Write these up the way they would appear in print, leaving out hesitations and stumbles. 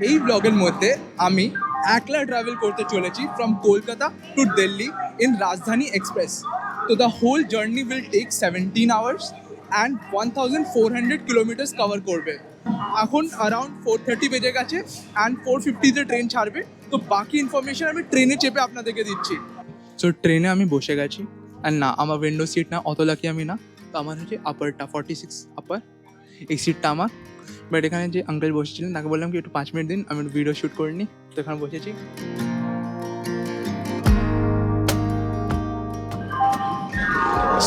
এই ব্লগের মধ্যে আমি একলা ট্রাভেল করতে চলেছি from Kolkata to Delhi in Rajdhani express. তো the whole journey will take 17 hours and 1400 kilometres cover করবে। এখন অ্যারাউন্ড 4:30 বেজে গেছে অ্যান্ড 4:50-তে ট্রেন ছাড়বে। তো বাকি ইনফরমেশন আমি ট্রেনে চেপে আপনাদেরকে দিচ্ছি। সো ট্রেনে আমি বসে গেছি অ্যান্ড না, আমার উইন্ডো সিট না, অত লাকি আমি না। তো আমার হচ্ছে আপারটা 46 আপার, এই সিটটা আমার। বাট এখানে যে আঙ্কেল বসেছিলেন তাকে বললাম কি একটু 5 মিনিট দিন, আমি একটু ভিডিও শ্যুট করে নিই। তো এখানে বসেছি।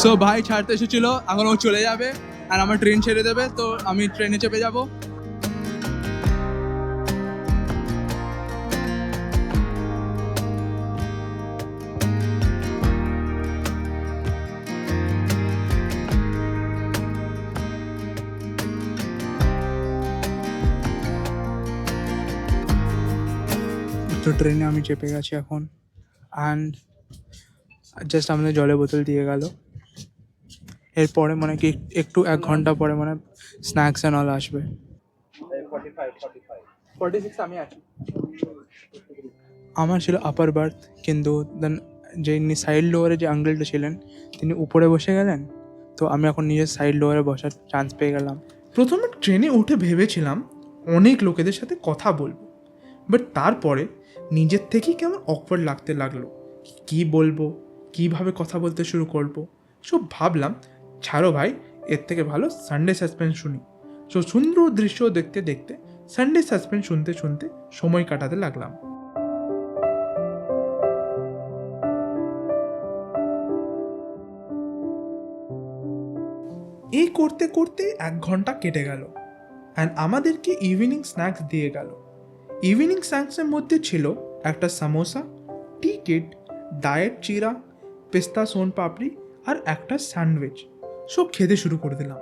সো ভাই ছাড়তে এসেছিলো, এখন ও চলে যাবে আর আমার ট্রেন ছেড়ে দেবে। তো আমি ট্রেনে চেপে যাবো। তো ট্রেনে আমি চেপে গেছি এখন অ্যান্ড জাস্ট আমাদের জলের বোতল দিয়ে গেল। এরপরে মানে কি একটু 1 ঘন্টা পরে মানে স্ন্যাক্স অ্যান্ড অল আসবে। 46 আমি আছি। আমার ছিল আপার বার্থ, কিন্তু দেন যে সাইড লোয়ারে যে আঙ্কেলটা ছিলেন তিনি উপরে বসে গেলেন। তো আমি এখন নিজের সাইড লোয়ারে বসার চান্স পেয়ে গেলাম। প্রথমে ট্রেনে উঠে ভেবেছিলাম অনেক লোকেদের সাথে কথা বলবো, বাট তারপরে নিজের থেকেই কেমন অকওয়ার্ড লাগতে লাগলো। কি বলবো, কিভাবে কথা বলতে শুরু করব, সব ভাবলাম ছাড়ো ভাই, এর থেকে ভালো সানডে সাসপেন্স শুনি। সো সুন্দর দৃশ্য দেখতে দেখতে সানডে সাসপেন্স শুনতে শুনতে সময় কাটাতে লাগলাম। এই করতে করতে 1 ঘন্টা কেটে গেল অ্যান্ড আমাদেরকে ইভিনিং স্ন্যাক্স দিয়ে গেল। ইভিনিং স্ন্যাক্সের মধ্যে ছিল একটা সামোসা, টিকিট, ডায়েট চিরা, পেস্তা সোন পাপড়ি আর একটা স্যান্ডউইচ। সব খেতে শুরু করে দিলাম।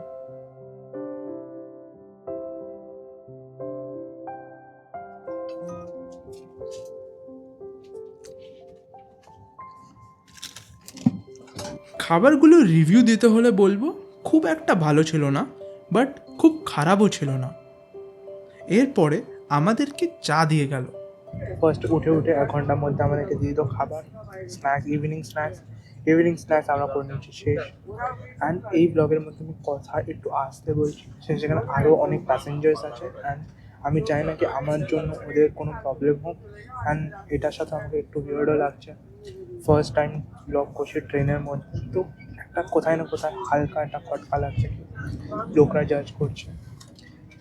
খাবারগুলো রিভিউ দিতে হলে বলবো খুব একটা ভালো ছিল না, বাট খুব খারাপও ছিল না। এরপরে আমাদেরকে চা দিয়ে গেল। ফার্স্ট উঠে 1 ঘন্টার মধ্যে আমাদেরকে দিয়ে দিল খাবার, স্ন্যাক্স, ইভিনিং স্ন্যাক্স আমরা করে নিচ্ছি শেষ। অ্যান্ড এই ব্লগের মধ্যে আমি কথা একটু আসতে বলছি, সেখানে আরও অনেক প্যাসেঞ্জার্স আছে অ্যান্ড আমি চাই না কি আমার জন্য ওদের কোনো প্রবলেম হোক। অ্যান্ড এটার সাথে আমাকে একটু উইয়ার্ডও লাগছে। ফার্স্ট টাইম ব্লগ করছি ট্রেনের মধ্যে, তো একটা কোথায় না কোথায় হালকা একটা খটকা লাগছে, লোকরা জাজ করছে।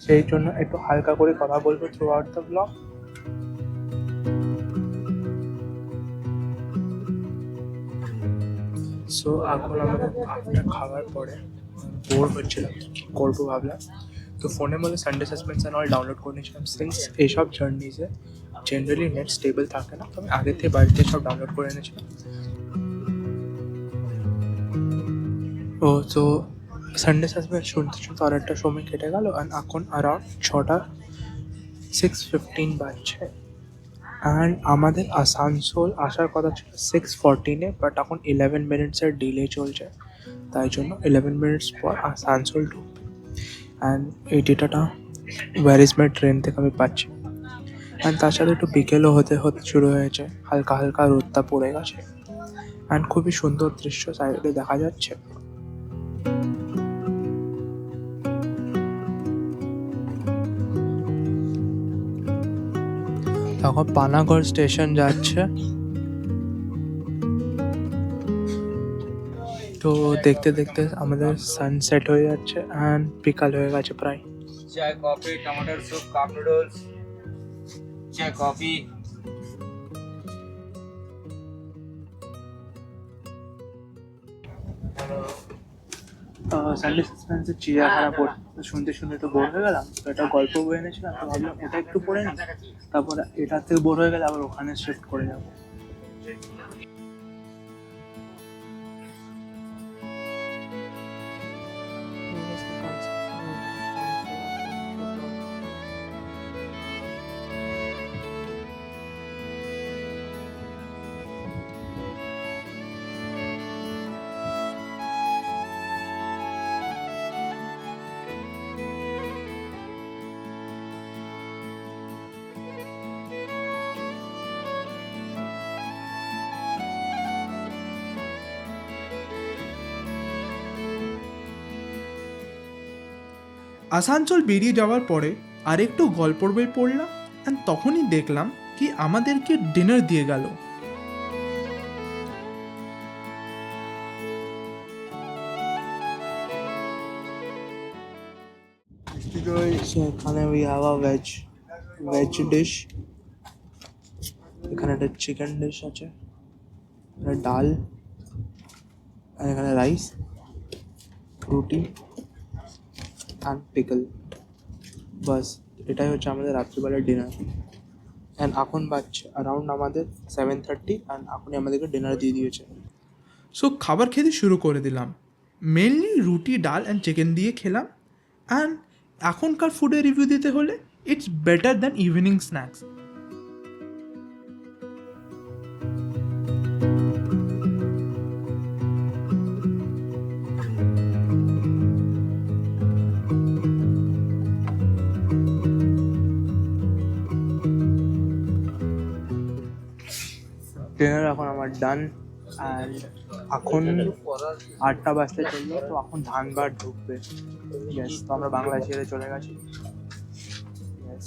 সেই জন্য একটু হালকা করে কথা বলবো through out the blog. So এখন আমাদের ভাতটা খাওয়ার পরে বোর হচ্ছিলাম, কী করবো ভাবলাম। তো ফোনের মধ্যে Sunday suspense and all download করে নিয়েছিলাম। সিন্স এইসব জার্নিজে জেনারেলি নেট স্টেবল থাকে না, তো আমি আগে থেকে বাড়িতে সব ডাউনলোড করে এনেছিলাম। ও তো সানডে সাসপেন্স শুনতে শুনতে আর একটা সময় কেটে গেল অ্যান্ড এখন অ্যারাউন্ড 6:15 বাজছে। অ্যান্ড আমাদের আসানসোল আসার কথা ছিল 6:14-এ, বাট এখন 11 মিনিটসের ডিলে চলছে, তাই জন্য 11 মিনিটস পর আসানসোল ঢুকবে। অ্যান্ড এই ডেটাটা ভ্যারিজমের ট্রেন থেকে আমি পাচ্ছি। অ্যান্ড তার সাথে একটু বিকেলও হতে হতে শুরু হয়েছে, হালকা হালকা রোদটা পড়ে গেছে অ্যান্ড খুবই সুন্দর দৃশ্য সাইডে দেখা যাচ্ছে। তখন পানাগড় স্টেশন যাচ্ছে। তো দেখতে দেখতে আমাদের সানসেট হয়ে যাচ্ছে অ্যান্ড বিকাল হয়ে গেছে প্রায়। चाय कॉफी टमाटर सूप कप नूडल्स चाय कॉफी সানডে সাসপেন্সের চিড়িয়াখানা শুনতে শুনতে তো বোর হয়ে গেলাম, তো একটা গল্প বই এনেছিলাম, তো ভাবলাম এটা একটু পড়ে নিই, তারপরে এটার থেকে বোর হয়ে গেলে আবার ওখানে শিফট করে যাবো। আসানসোল বেরিয়ে যাওয়ার পরে আরেকটু গল্পর বই পড়লাম অ্যান্ড তখনই দেখলাম কি আমাদেরকে ডিনার দিয়ে গেল। So এখানে we have a veg dish, এখানে একটা চিকেন ডিশ আছে, এখানে ডাল, আর এখানে রাইস, রুটি অ্যান্ড পিকল। বাস এটাই হচ্ছে আমাদের রাত্রিবেলার ডিনার। অ্যান্ড এখন বাজছে অ্যারাউন্ড আমাদের 7:30 অ্যান্ড এখনই আমাদেরকে ডিনার দিয়ে দিয়েছে। সো খাবার খেতে শুরু করে দিলাম। মেনলি রুটি, ডাল অ্যান্ড চিকেন দিয়ে খেলাম। অ্যান্ড এখনকার ফুডের রিভিউ দিতে হলে it's better than evening snacks. Dinner এখন আমার ডান অ্যান্ড এখন 8টা বাজতে চললো, তো এখন ধানবাদ ঢুকবে। ইয়েস, তো আমরা বাংলা ছেড়ে চলে গেছি। Yes.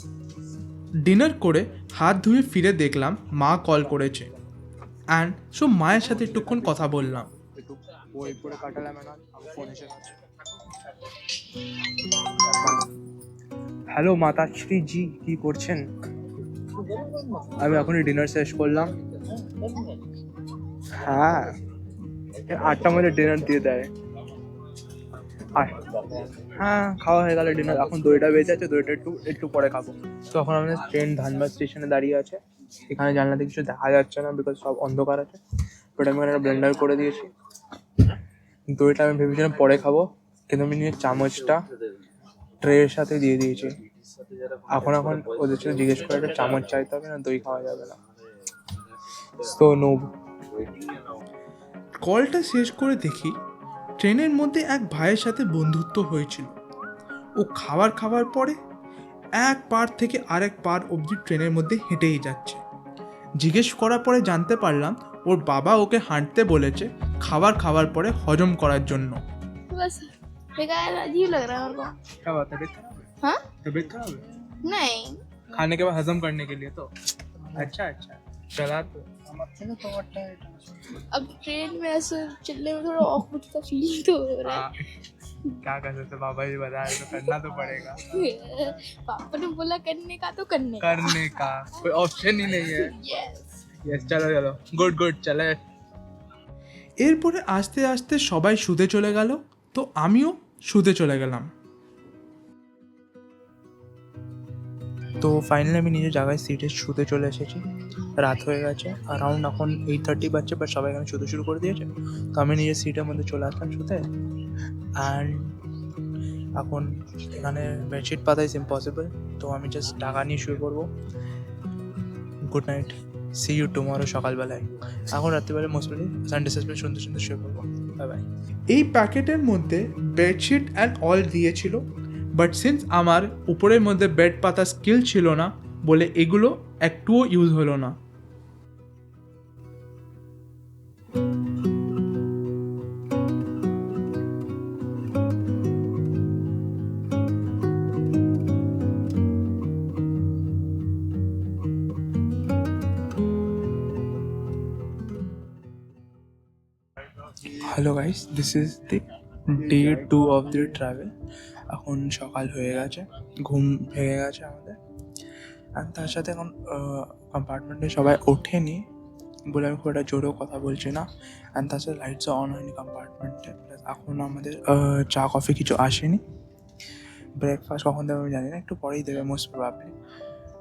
ডিনার করে হাত ধুয়ে ফিরে দেখলাম মা কল করেছে। অ্যান্ড সো মায়ের সাথে একটুক্ষণ কথা বললাম। একটু বই পড়ে কাটালাম, না ফোন এসে গেছে। হ্যালো মাতাশ্রী জি, কি করছেন? আমি এখনই ডিনার শেষ করলাম। হ্যাঁ, 8টার মধ্যে ডিনার দিয়ে দেয়। হ্যাঁ, খাওয়া হয়ে গেল ডিনার। এখন 2টা বেজে আছে, 2টা একটু পরে খাবো। তো এখন আমাদের ট্রেন ধানবাদ স্টেশনে দাঁড়িয়ে আছে। এখানে জানলাতে কিছু দেখা যাচ্ছে না বিকজ সব অন্ধকার আছে, বাট আমি এখানে ব্লেন্ডার করে দিয়েছি। 2টা আমি ভেবেছিলাম পরে খাবো, কিন্তু আমি নিয়ে চামচটা ট্রের সাথে দিয়ে দিয়েছি। এখন ওদের সাথে জিজ্ঞেস করে একটা চামচ চাইতে হবে, না দই খাওয়া যাবে না। So no. কলটা শেষ করে দেখি ট্রেনের মধ্যে এক ভাইয়ের সাথে বন্ধুত্ব হয়েছিল। ও খাবার পরে এক পার থেকে আরেক পার অবধি ট্রেনের মধ্যে হেঁটেই যাচ্ছে। জিজ্ঞেস করার পরে জানতে পারলাম ওর বাবা ওকে হাঁটতে বলেছে খাবার পরে হজম করার জন্য। बस बेकार अजीब लग रहा है मेरे को। क्या बात है, तबीयत खराब है? हाँ तबीयत खराब है? नहीं, खाने के बाद हजम करने के लिए तो अच्छा चला तो अब ट्रेन में ऐसे चलने में थोड़ा ऑकवर्ड सा फील तो हो रहा हाँ, क्या कर सकते, बाबा जी बताए तो करना तो पड़ेगा। है। पापा ने बोला करने का तो करने का। करने का कोई ऑप्शन ही नहीं है। यस यस, चलो गुड चले। এরপরে আস্তে আস্তে সবাই শুতে চলে গেল, তো আমিও শুতে চলে গেলাম। তো ফাইনালি আমি নিজের জায়গায় সিটে শুতে চলে এসেছি। রাত হয়ে গেছে, অ্যারাউন্ড এখন 8:30 বাজছে, বাট সবাই এখানে শুতে শুরু করে দিয়েছে। তো আমি নিজের সিটের মধ্যে চলে আসলাম শুতে। অ্যান্ড এখন এখানে বেডশিট পাতা ইজ ইম্পসিবল, তো আমি জাস্ট টাকা নিয়ে শুয়ে পড়বো। Good night, see you tomorrow সকালবেলায়। এখন রাত্রিবেলা মোস্টলি সানডে সাসপেন্স শুনতে শুয়ে পড়বো। Bye bye. এই প্যাকেটের মধ্যে বেডশিট অ্যান্ড অল দিয়েছিল, বাট সিন্স আমার উপরের মধ্যে বেড পাতা স্কিল ছিল না বলে এগুলো একটুও ইউজ হলো না। Hello guys, this is the day 2 of the travel. এখন সকাল হয়ে গেছে, ঘুম ভেঙে গেছে আমাদের। আর তার সাথে এখন কম্পার্টমেন্টে সবাই ওঠেনি বলে আমি খুব একটা জোরেও কথা বলছি না। অ্যান্ড তার সাথে লাইটসও অন হয়নি কম্পার্টমেন্টে। প্লাস এখন আমাদের চা কফি কিছু আসেনি। ব্রেকফাস্ট কখন দেবে আমি জানি না, একটু পরেই দেবে মোস্ট প্রবাবলি।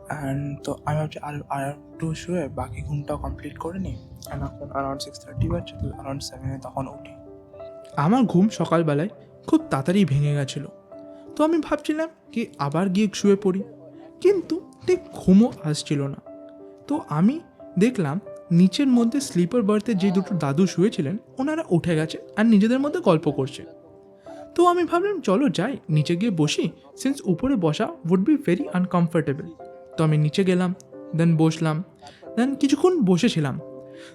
অ্যান্ড তো আমি ভাবছি আর একটু শুয়ে বাকি ঘুমটাও কমপ্লিট করে নিই। অ্যান্ড এখন অ্যারাউন্ড 6:30 বাজছে, তো অ্যারাউন্ড 7 তখন উঠি। আমার ঘুম সকালবেলায় খুব তাড়াতাড়ি ভেঙে গেছিলো, তো আমি ভাবছিলাম কি আবার গিয়ে শুয়ে পড়ি, কিন্তু ঠিক ঘুমও আসছিল না। তো আমি দেখলাম নিচের মধ্যে স্লিপার বার্থে যে দুটো দাদু শুয়েছিলেন ওনারা উঠে গেছে আর নিজেদের মধ্যে গল্প করছে। তো আমি ভাবলাম চলো যাই নিচে গিয়ে বসি, সিন্স উপরে বসা উড বি ভেরি আনকমফর্টেবল। তো আমি নিচে গেলাম, দেন বসলাম, দেন কিছুক্ষণ বসেছিলাম,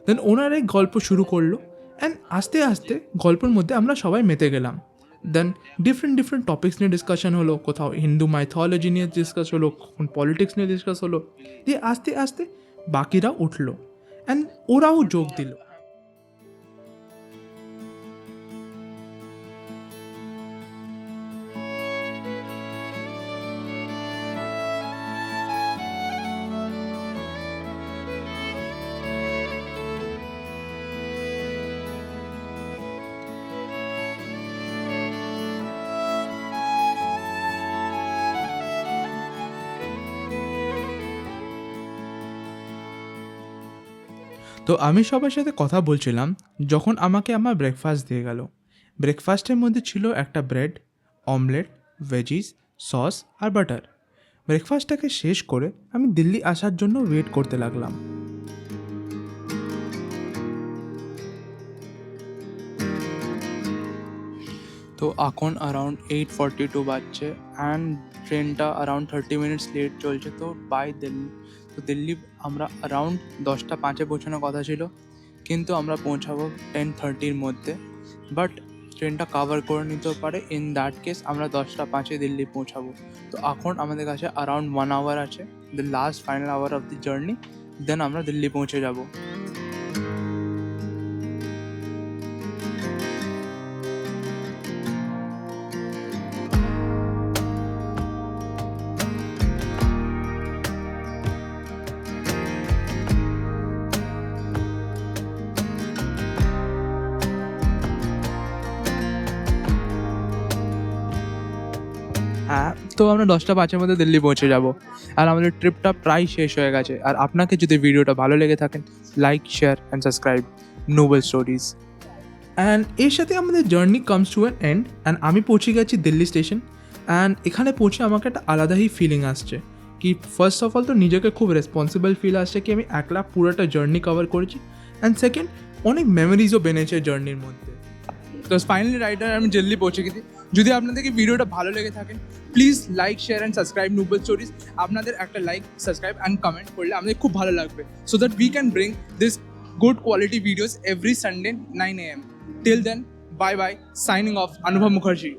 দেন ওনারাই গল্প শুরু করলো। অ্যান্ড আস্তে আস্তে গল্পের মধ্যে আমরা সবাই মেতে গেলাম। দেন ডিফারেন্ট টপিক্স নিয়ে ডিসকাশন হলো, কোথাও হিন্দু মাইথোলজি নিয়ে ডিসকাস হলো, কখন পলিটিক্স নিয়ে ডিসকাস হলো, দিয়ে আস্তে আস্তে বাকিরা উঠলো অ্যান্ড ওরাও যোগ দিল। তো আমি সবার সাথে কথা বলছিলাম যখন আমাকে আমার ব্রেকফাস্ট দিয়ে গেল। ব্রেকফাস্টের মধ্যে ছিল একটা ব্রেড, অমলেট, ভেজিস, সস আর বাটার। ব্রেকফাস্টটাকে শেষ করে আমি দিল্লি আসার জন্য ওয়েট করতে লাগলাম। তো এখন অ্যারাউন্ড 8:42 বাজছে অ্যান্ড ট্রেনটা অ্যারাউন্ড 30 মিনিটস লেট চলছে। তো দিল্লি আমরা অ্যারাউন্ড 10:05 পৌঁছানোর কথা ছিল, কিন্তু আমরা পৌঁছাবো 10:30 মধ্যে। বাট ট্রেনটা কভার করে নিতেও পারে, ইন দ্যাট কেস আমরা 10:05 দিল্লি পৌঁছাবো। তো এখন আমাদের কাছে অ্যারাউন্ড 1 আওয়ার আছে, the last final hour of the journey, then আমরা দিল্লি পৌঁছে যাব। হ্যাঁ, তো আমরা 10:05 মধ্যে দিল্লি পৌঁছে যাব আর আমাদের ট্রিপটা প্রায় শেষ হয়ে গেছে। আর আপনাকে যদি ভিডিওটা ভালো লেগে থাকেন, like, share and subscribe Nobel stories. And এর সাথে আমাদের journey comes to an end and আমি পৌঁছে গেছি দিল্লি স্টেশন। অ্যান্ড এখানে পৌঁছে আমাকে একটা আলাদাই ফিলিং আসছে কি ফার্স্ট অফ অল তো নিজেকে খুব রেসপন্সিবল ফিল আসছে কি আমি একলা পুরোটা জার্নি কভার করেছি, অ্যান্ড সেকেন্ড অনেক মেমোরিজও বেড়েছে জার্নির মধ্যে। তো ফাইনালি রাইডার আমি দিল্লি পৌঁছে গেছি। যদি আপনাদেরকে ভিডিওটা ভালো লেগে থাকেন, please like, share and subscribe Nobel stories. আপনাদের একটা লাইক, সাবস্ক্রাইব অ্যান্ড কমেন্ট করলে আমাদের খুব ভালো লাগবে, so that we can bring this good quality videos every Sunday 9 AM. Till then, bye bye. Signing off, Anubhav Mukherjee.